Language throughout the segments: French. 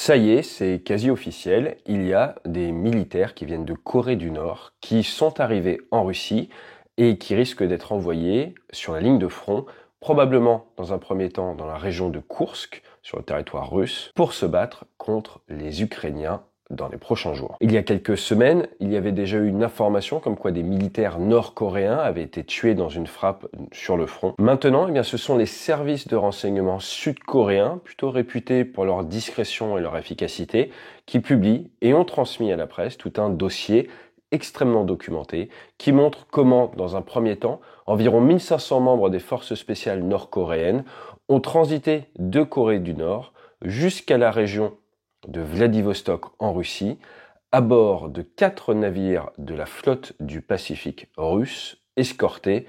Ça y est, c'est quasi officiel, il y a des militaires qui viennent de Corée du Nord, qui sont arrivés en Russie et qui risquent d'être envoyés sur la ligne de front, probablement dans un premier temps dans la région de Koursk, sur le territoire russe, pour se battre contre les Ukrainiens dans les prochains jours. Il y a quelques semaines, il y avait déjà eu une information comme quoi des militaires nord-coréens avaient été tués dans une frappe sur le front. Maintenant, eh bien, ce sont les services de renseignement sud-coréens, plutôt réputés pour leur discrétion et leur efficacité, qui publient et ont transmis à la presse tout un dossier extrêmement documenté qui montre comment, dans un premier temps, environ 1500 membres des forces spéciales nord-coréennes ont transité de Corée du Nord jusqu'à la région de Vladivostok en Russie, à bord de 4 navires de la flotte du Pacifique russe, escortés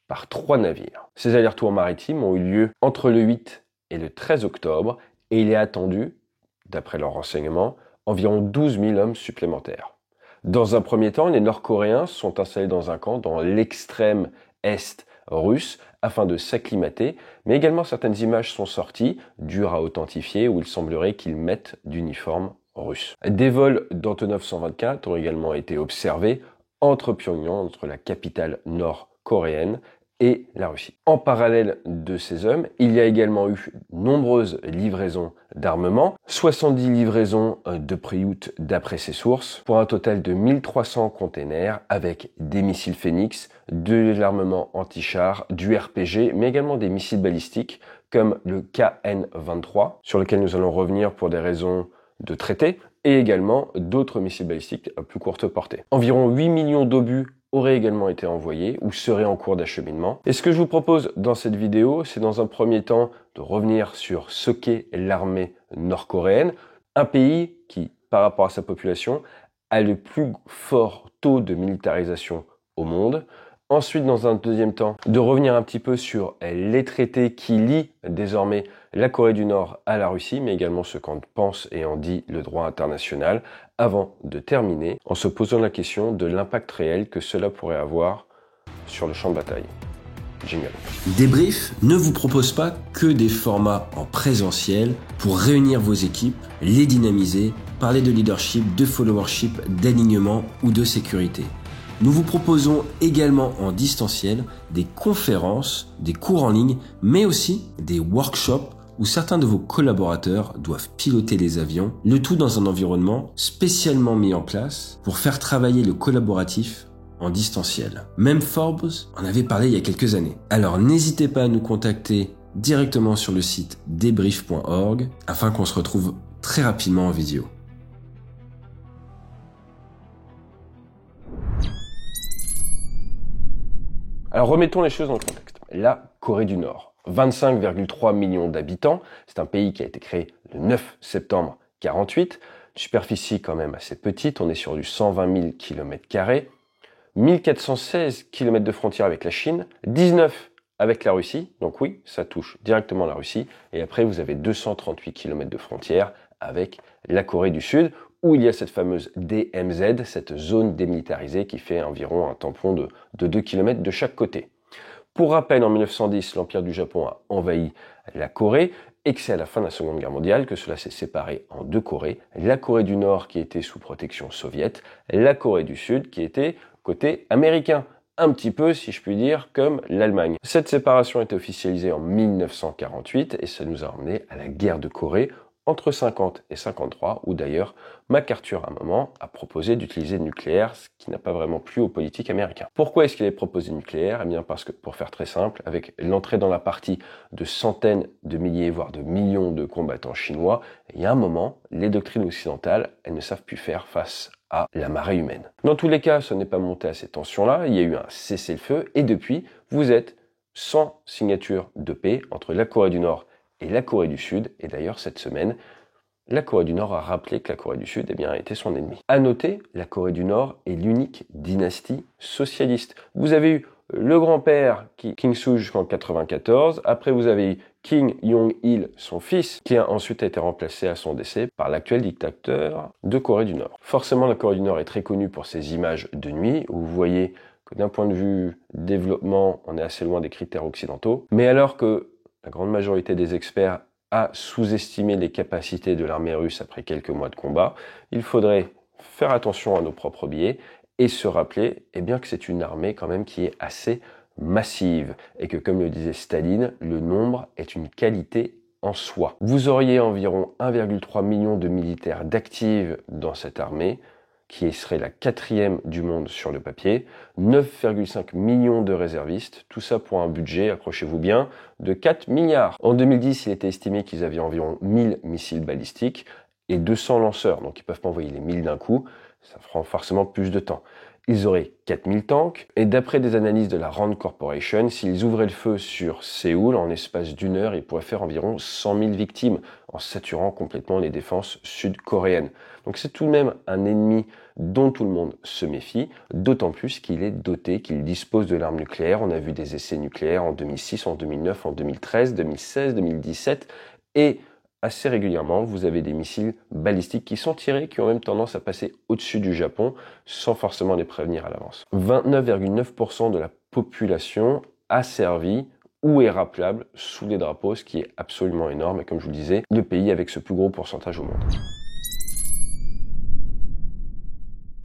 par 3 navires. Ces allers-retours maritimes ont eu lieu entre le 8 et le 13 octobre, et il est attendu, d'après leurs renseignements, environ 12 000 hommes supplémentaires. Dans un premier temps, les Nord-Coréens sont installés dans un camp dans l'extrême est russe afin de s'acclimater, mais également certaines images sont sorties, dures à authentifier, où il semblerait qu'ils mettent d'uniforme russe. Des vols d'Antonov 124 ont également été observés entre Pyongyang, entre la capitale nord-coréenne, et la Russie. En parallèle de ces hommes, il y a également eu nombreuses livraisons d'armement, 70 livraisons de pré-août d'après ces sources, pour un total de 1300 containers avec des missiles Phoenix, de l'armement anti-char, du RPG, mais également des missiles balistiques comme le KN-23, sur lequel nous allons revenir pour des raisons de traité, et également d'autres missiles balistiques à plus courte portée. Environ 8 millions d'obus auraient également été envoyés ou seraient en cours d'acheminement. Et ce que je vous propose dans cette vidéo, c'est dans un premier temps de revenir sur ce qu'est l'armée nord-coréenne, un pays qui, par rapport à sa population, a le plus fort taux de militarisation au monde. Ensuite, dans un deuxième temps, de revenir un petit peu sur les traités qui lient désormais la Corée du Nord à la Russie, mais également ce qu'en pense et en dit le droit international, avant de terminer en se posant la question de l'impact réel que cela pourrait avoir sur le champ de bataille. Jingle. Débrief ne vous propose pas que des formats en présentiel pour réunir vos équipes, les dynamiser, parler de leadership, de followership, d'alignement ou de sécurité. Nous vous proposons également en distanciel des conférences, des cours en ligne, mais aussi des workshops où certains de vos collaborateurs doivent piloter les avions, le tout dans un environnement spécialement mis en place pour faire travailler le collaboratif en distanciel. Même Forbes en avait parlé il y a quelques années. Alors n'hésitez pas à nous contacter directement sur le site debrief.org afin qu'on se retrouve très rapidement en vidéo. Alors remettons les choses dans le contexte. La Corée du Nord, 25,3 millions d'habitants, c'est un pays qui a été créé le 9 septembre 1948, superficie quand même assez petite, on est sur du 120 000 km², 1416 km de frontière avec la Chine, 19 avec la Russie, donc oui, ça touche directement la Russie, et après vous avez 238 km de frontière avec la Corée du Sud, où il y a cette fameuse DMZ, cette zone démilitarisée qui fait environ un tampon de 2 km de chaque côté. Pour rappel, en 1910, l'Empire du Japon a envahi la Corée et que c'est à la fin de la Seconde Guerre mondiale que cela s'est séparé en 2 Corées. La Corée du Nord qui était sous protection soviétique, la Corée du Sud qui était côté américain. Un petit peu, si je puis dire, comme l'Allemagne. Cette séparation a été officialisée en 1948 et ça nous a emmené à la guerre de Corée entre 50 et 53, où d'ailleurs MacArthur à un moment a proposé d'utiliser le nucléaire, ce qui n'a pas vraiment plu aux politiques américains. Pourquoi est-ce qu'il avait proposé le nucléaire? Eh bien parce que, pour faire très simple, avec l'entrée dans la partie de centaines de milliers, voire de millions de combattants chinois, il y a un moment, les doctrines occidentales, elles ne savent plus faire face à la marée humaine. Dans tous les cas, ce n'est pas monté à ces tensions-là, il y a eu un cessez-le-feu, et depuis, vous êtes sans signature de paix entre la Corée du Nord et la Corée du Sud, et d'ailleurs cette semaine, la Corée du Nord a rappelé que la Corée du Sud eh bien, était son ennemi. À noter, la Corée du Nord est l'unique dynastie socialiste. Vous avez eu le grand-père Kim Il-sung jusqu'en 1994, après vous avez eu Kim Jong-il, son fils, qui a ensuite été remplacé à son décès par l'actuel dictateur de Corée du Nord. Forcément, la Corée du Nord est très connue pour ses images de nuit, où vous voyez que d'un point de vue développement, on est assez loin des critères occidentaux, mais alors que la grande majorité des experts à sous-estimer les capacités de l'armée russe après quelques mois de combat. Il faudrait faire attention à nos propres biais et se rappeler que c'est une armée quand même qui est assez massive et que, comme le disait Staline, le nombre est une qualité en soi. Vous auriez environ 1,3 million de militaires d'actifs dans cette armée, qui serait la 4e du monde sur le papier, 9,5 millions de réservistes, tout ça pour un budget, accrochez-vous bien, de 4 milliards. En 2010, il était estimé qu'ils avaient environ 1000 missiles balistiques et 200 lanceurs, donc ils ne peuvent pas envoyer les 1000 d'un coup, ça prend forcément plus de temps. Ils auraient 4000 tanks, et d'après des analyses de la Rand Corporation, s'ils ouvraient le feu sur Séoul, en l'espace d'une heure, ils pourraient faire environ 100 000 victimes, en saturant complètement les défenses sud-coréennes. Donc c'est tout de même un ennemi dont tout le monde se méfie, d'autant plus qu'il est doté, qu'il dispose de l'arme nucléaire. On a vu des essais nucléaires en 2006, en 2009, en 2013, 2016, 2017, et assez régulièrement, vous avez des missiles balistiques qui sont tirés, qui ont même tendance à passer au-dessus du Japon, sans forcément les prévenir à l'avance. 29,9% de la population a servi ou est rappelable sous les drapeaux, ce qui est absolument énorme, et comme je vous le disais, le pays avec ce plus gros pourcentage au monde.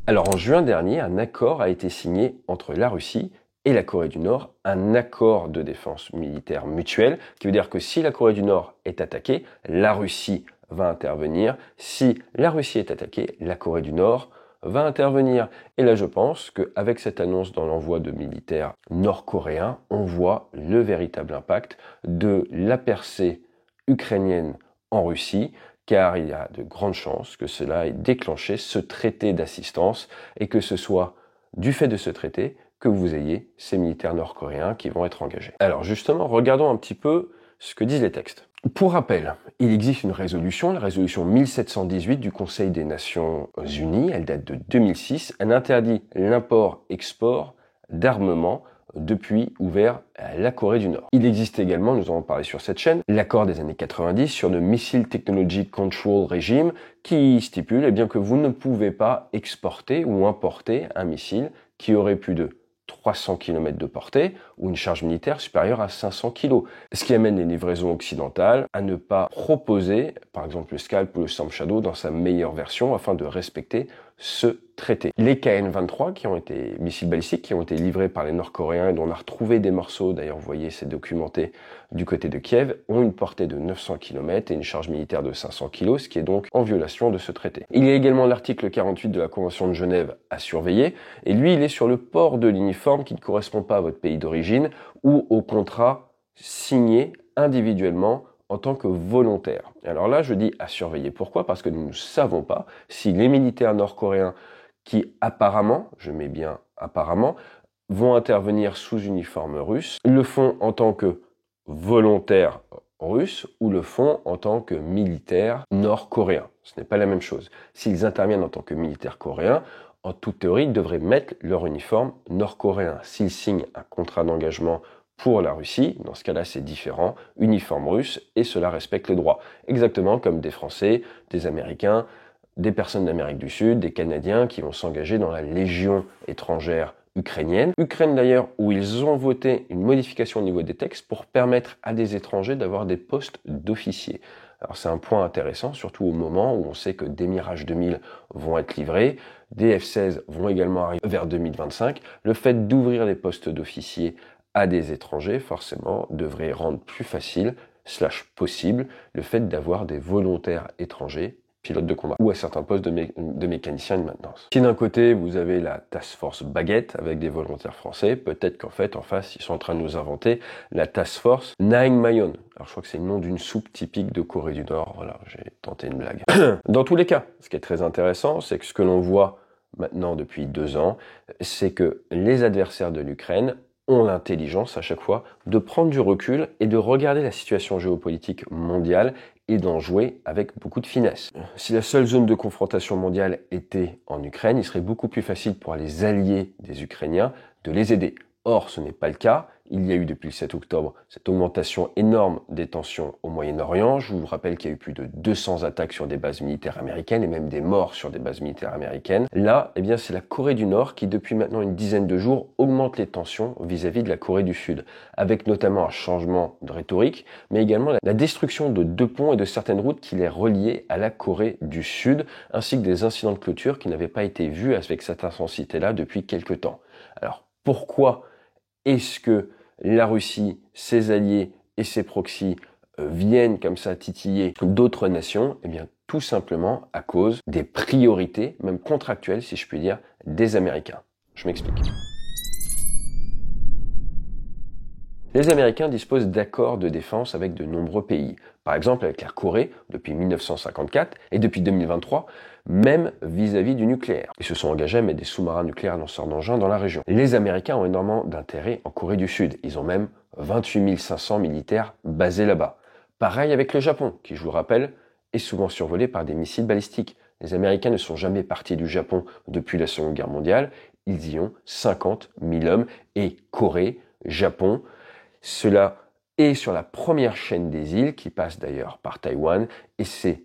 Alors en juin dernier, un accord a été signé entre la Russie et la Corée du Nord, un accord de défense militaire mutuelle, qui veut dire que si la Corée du Nord est attaquée, la Russie va intervenir. Si la Russie est attaquée, la Corée du Nord va intervenir. Et là, je pense qu'avec cette annonce dans l'envoi de militaires nord-coréens, on voit le véritable impact de la percée ukrainienne en Russie, car il y a de grandes chances que cela ait déclenché ce traité d'assistance et que ce soit du fait de ce traité que vous ayez ces militaires nord-coréens qui vont être engagés. Alors justement, regardons un petit peu ce que disent les textes. Pour rappel, il existe une résolution, la résolution 1718 du Conseil des Nations Unies, elle date de 2006, elle interdit l'import-export d'armements depuis ouvert à la Corée du Nord. Il existe également, nous en avons parlé sur cette chaîne, l'accord des années 90 sur le Missile Technology Control Regime qui stipule que vous ne pouvez pas exporter ou importer un missile qui aurait plus de 300 km de portée ou une charge militaire supérieure à 500 kg. Ce qui amène les livraisons occidentales à ne pas proposer, par exemple, le Scalp ou le Storm Shadow dans sa meilleure version afin de respecter ce traité. Les KN-23, qui ont été missiles balistiques, qui ont été livrés par les Nord-Coréens et dont on a retrouvé des morceaux, d'ailleurs vous voyez c'est documenté du côté de Kiev, ont une portée de 900 km et une charge militaire de 500 kg, ce qui est donc en violation de ce traité. Il y a également l'article 48 de la Convention de Genève à surveiller, et lui il est sur le port de l'uniforme qui ne correspond pas à votre pays d'origine ou au contrat signé individuellement en tant que volontaire. Alors là, je dis à surveiller. Pourquoi ? Parce que nous ne savons pas si les militaires nord-coréens qui apparemment, je mets bien apparemment, vont intervenir sous uniforme russe, le font en tant que volontaires russes ou le font en tant que militaires nord-coréens. Ce n'est pas la même chose. S'ils interviennent en tant que militaires coréens, en toute théorie, ils devraient mettre leur uniforme nord-coréen. S'ils signent un contrat d'engagement pour la Russie, dans ce cas-là c'est différent, uniforme russe, et cela respecte les droits. Exactement comme des Français, des Américains, des personnes d'Amérique du Sud, des Canadiens qui vont s'engager dans la Légion étrangère ukrainienne. Ukraine d'ailleurs où ils ont voté une modification au niveau des textes pour permettre à des étrangers d'avoir des postes d'officiers. Alors c'est un point intéressant, surtout au moment où on sait que des Mirage 2000 vont être livrés, des F-16 vont également arriver vers 2025. Le fait d'ouvrir les postes d'officiers à des étrangers, forcément, devrait rendre plus facile, possible, le fait d'avoir des volontaires étrangers, pilotes de combat, ou à certains postes de mécaniciens de maintenance. Si d'un côté, vous avez la Task Force Baguette, avec des volontaires français, peut-être qu'en fait, en face, ils sont en train de nous inventer la Task Force Naengmyeon. Alors, je crois que c'est le nom d'une soupe typique de Corée du Nord. Voilà, j'ai tenté une blague. Dans tous les cas, ce qui est très intéressant, c'est que ce que l'on voit maintenant depuis 2 ans, c'est que les adversaires de l'Ukraine ont l'intelligence à chaque fois de prendre du recul et de regarder la situation géopolitique mondiale et d'en jouer avec beaucoup de finesse. Si la seule zone de confrontation mondiale était en Ukraine, il serait beaucoup plus facile pour les alliés des Ukrainiens de les aider. Or, ce n'est pas le cas il y a eu depuis le 7 octobre cette augmentation énorme des tensions au Moyen-Orient. Je vous rappelle qu'il y a eu plus de 200 attaques sur des bases militaires américaines et même des morts sur des bases militaires américaines. Là, eh bien, c'est la Corée du Nord qui, depuis maintenant une dizaine de jours, augmente les tensions vis-à-vis de la Corée du Sud, avec notamment un changement de rhétorique, mais également la destruction de 2 ponts et de certaines routes qui les reliaient à la Corée du Sud, ainsi que des incidents de clôture qui n'avaient pas été vus avec cette intensité-là depuis quelques temps. Alors, pourquoi est-ce que la Russie, ses alliés et ses proxys viennent comme ça titiller d'autres nations? Eh bien, tout simplement à cause des priorités, même contractuelles si je puis dire, des Américains. Je m'explique. Les Américains disposent d'accords de défense avec de nombreux pays. Par exemple avec la Corée depuis 1954 et depuis 2023, même vis-à-vis du nucléaire. Ils se sont engagés à mettre des sous-marins nucléaires lanceurs d'engins dans la région. Les Américains ont énormément d'intérêt en Corée du Sud. Ils ont même 28 500 militaires basés là-bas. Pareil avec le Japon, qui, je vous le rappelle, est souvent survolé par des missiles balistiques. Les Américains ne sont jamais partis du Japon depuis la Seconde Guerre mondiale. Ils y ont 50 000 hommes. Et Corée, Japon, cela est sur la première chaîne des îles, qui passe d'ailleurs par Taïwan, et c'est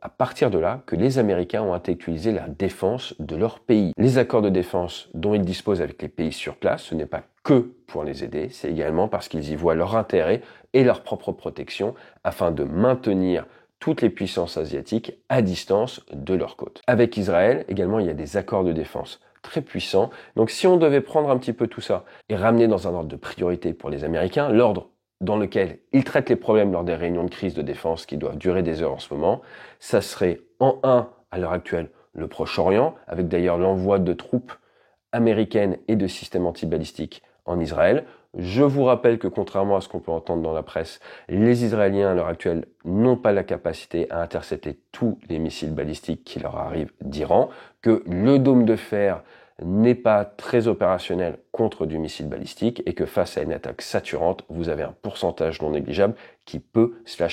à partir de là que les Américains ont intellectualisé la défense de leur pays. Les accords de défense dont ils disposent avec les pays sur place, ce n'est pas que pour les aider, c'est également parce qu'ils y voient leur intérêt et leur propre protection afin de maintenir toutes les puissances asiatiques à distance de leur côte. Avec Israël, également, il y a des accords de défense très puissants. Donc si on devait prendre un petit peu tout ça et ramener dans un ordre de priorité pour les Américains, l'ordre dans lequel ils traitent les problèmes lors des réunions de crise de défense qui doivent durer des heures en ce moment, ça serait en 1, à l'heure actuelle, le Proche-Orient, avec d'ailleurs l'envoi de troupes américaines et de systèmes antibalistiques en Israël. Je vous rappelle que contrairement à ce qu'on peut entendre dans la presse, les Israéliens à l'heure actuelle n'ont pas la capacité à intercepter tous les missiles balistiques qui leur arrivent d'Iran, que le dôme de fer n'est pas très opérationnel contre du missile balistique et que face à une attaque saturante, vous avez un pourcentage non négligeable qui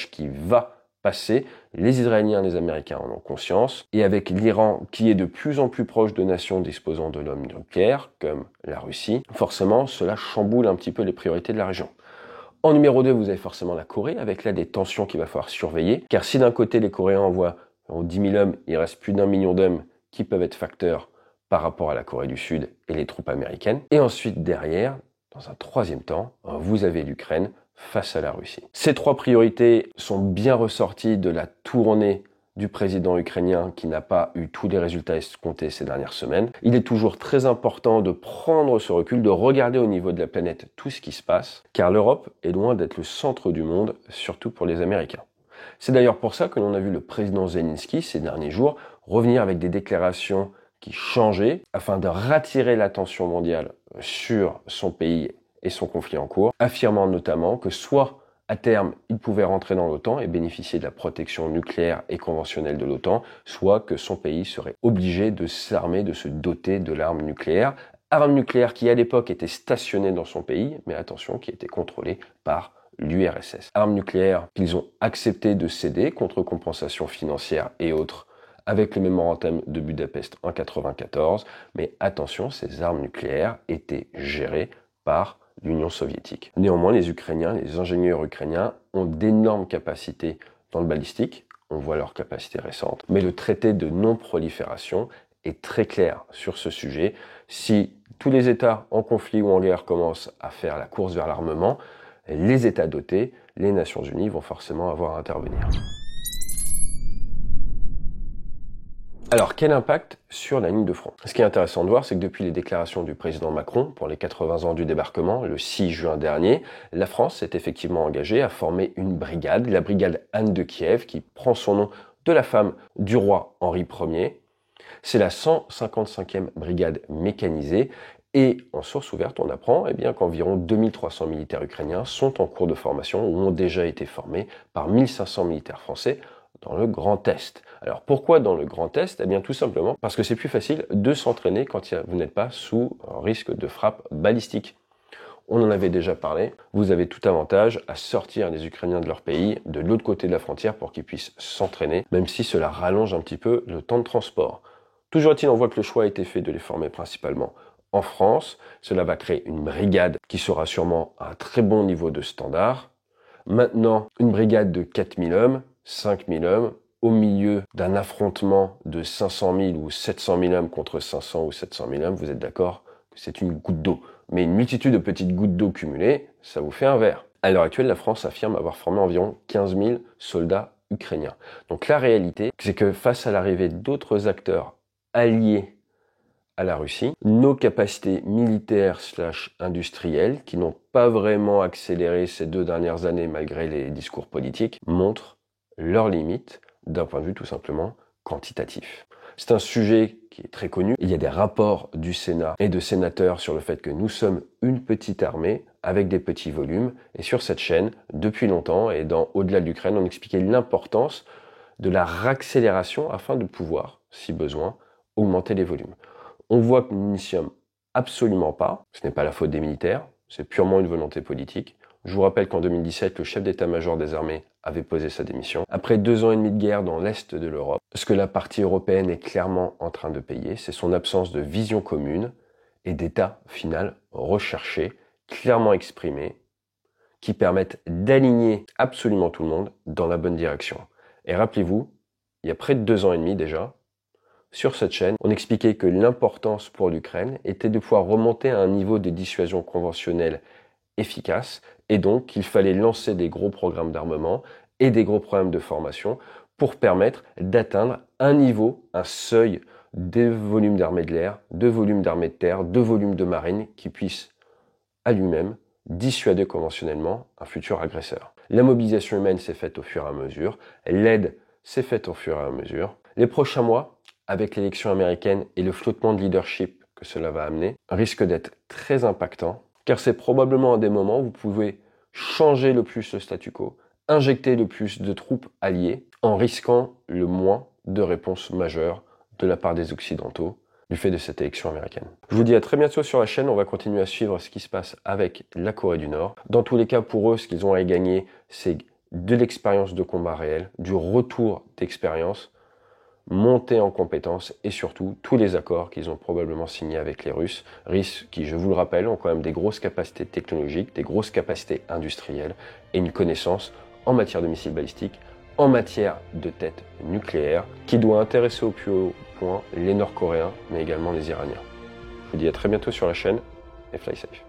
qui va passer. Les Israéliens et les Américains en ont conscience. Et avec l'Iran qui est de plus en plus proche de nations disposant de l'homme nucléaire, comme la Russie, forcément cela chamboule un petit peu les priorités de la région. En numéro 2, vous avez forcément la Corée, avec là des tensions qu'il va falloir surveiller. Car si d'un côté les Coréens envoient 10 000 hommes, il reste plus d'1 million d'hommes qui peuvent être facteurs par rapport à la Corée du Sud et les troupes américaines. Et ensuite, derrière, dans un troisième temps, vous avez l'Ukraine face à la Russie. Ces 3 priorités sont bien ressorties de la tournée du président ukrainien qui n'a pas eu tous les résultats escomptés ces dernières semaines. Il est toujours très important de prendre ce recul, de regarder au niveau de la planète tout ce qui se passe, car l'Europe est loin d'être le centre du monde, surtout pour les Américains. C'est d'ailleurs pour ça que l'on a vu le président Zelensky ces derniers jours revenir avec des déclarations qui changeaient afin de rattirer l'attention mondiale sur son pays et son conflit en cours, affirmant notamment que soit à terme il pouvait rentrer dans l'OTAN et bénéficier de la protection nucléaire et conventionnelle de l'OTAN, soit que son pays serait obligé de s'armer, de se doter de l'arme nucléaire. Arme nucléaire qui à l'époque était stationnée dans son pays, mais attention, qui était contrôlée par l'URSS. Arme nucléaire qu'ils ont accepté de céder contre compensation financière et autres avec le mémorandum de Budapest en 1994, mais attention, ces armes nucléaires étaient gérées par l'Union soviétique. Néanmoins, les Ukrainiens, les ingénieurs ukrainiens ont d'énormes capacités dans le balistique, on voit leurs capacités récentes, mais le traité de non-prolifération est très clair sur ce sujet. Si tous les États en conflit ou en guerre commencent à faire la course vers l'armement, les États dotés, les Nations Unies vont forcément avoir à intervenir. Alors, quel impact sur la ligne de front? Ce qui est intéressant de voir, c'est que depuis les déclarations du président Macron pour les 80 ans du débarquement, le 6 juin dernier, la France s'est effectivement engagée à former une brigade, la brigade Anne de Kiev, qui prend son nom de la femme du roi Henri Ier. C'est la 155e brigade mécanisée. Et en source ouverte, on apprend qu'environ 2300 militaires ukrainiens sont en cours de formation ou ont déjà été formés par 1500 militaires français dans le Grand Est. Alors pourquoi dans le Grand Est? Tout simplement parce que c'est plus facile de s'entraîner quand vous n'êtes pas sous risque de frappe balistique. On en avait déjà parlé, vous avez tout avantage à sortir les Ukrainiens de leur pays de l'autre côté de la frontière pour qu'ils puissent s'entraîner, même si cela rallonge un petit peu le temps de transport. Toujours est-il, on voit que le choix a été fait de les former principalement En France, cela va créer une brigade qui sera sûrement à un très bon niveau de standard. Maintenant, une brigade de 4000 hommes, 5000 hommes, au milieu d'un affrontement de 500 000 ou 700 000 hommes contre 500 ou 700 000 hommes, vous êtes d'accord que c'est une goutte d'eau. Mais une multitude de petites gouttes d'eau cumulées, ça vous fait un verre. À l'heure actuelle, la France affirme avoir formé environ 15 000 soldats ukrainiens. Donc la réalité, c'est que face à l'arrivée d'autres acteurs alliés à la Russie, nos capacités militaires / industrielles, qui n'ont pas vraiment accéléré ces 2 dernières années malgré les discours politiques, montrent leurs limites d'un point de vue tout simplement quantitatif. C'est un sujet qui est très connu. Il y a des rapports du Sénat et de sénateurs sur le fait que nous sommes une petite armée avec des petits volumes. Et sur cette chaîne, depuis longtemps, et dans Au-delà de l'Ukraine, on expliquait l'importance de la réaccélération afin de pouvoir, si besoin, augmenter les volumes. On voit que nous n'y sommes absolument pas. Ce n'est pas la faute des militaires, c'est purement une volonté politique. Je vous rappelle qu'en 2017, le chef d'état-major des armées avait posé sa démission. Après 2 ans et demi de guerre dans l'Est de l'Europe, ce que la partie européenne est clairement en train de payer, c'est son absence de vision commune et d'état final recherché, clairement exprimé, qui permettent d'aligner absolument tout le monde dans la bonne direction. Et rappelez-vous, il y a près de 2 ans et demi déjà, sur cette chaîne, on expliquait que l'importance pour l'Ukraine était de pouvoir remonter à un niveau de dissuasion conventionnelle efficace, et donc qu'il fallait lancer des gros programmes d'armement et des gros programmes de formation pour permettre d'atteindre un niveau, un seuil de volume d'armée de l'air, de volume d'armée de terre, de volume de marine qui puisse à lui-même dissuader conventionnellement un futur agresseur. La mobilisation humaine s'est faite au fur et à mesure, l'aide s'est faite au fur et à mesure. Les prochains mois, avec l'élection américaine et le flottement de leadership que cela va amener, risquent d'être très impactants, car c'est probablement un des moments où vous pouvez changer le plus le statu quo, injecter le plus de troupes alliées, en risquant le moins de réponses majeures de la part des Occidentaux du fait de cette élection américaine. Je vous dis à très bientôt sur la chaîne, on va continuer à suivre ce qui se passe avec la Corée du Nord. Dans tous les cas, pour eux, ce qu'ils ont à y gagner, c'est de l'expérience de combat réel, du retour d'expérience, monter en compétences et surtout tous les accords qu'ils ont probablement signés avec les Russes qui, je vous le rappelle, ont quand même des grosses capacités technologiques, des grosses capacités industrielles et une connaissance en matière de missiles balistiques, en matière de tête nucléaire, qui doit intéresser au plus haut point les Nord-Coréens, mais également les Iraniens. Je vous dis à très bientôt sur la chaîne et fly safe.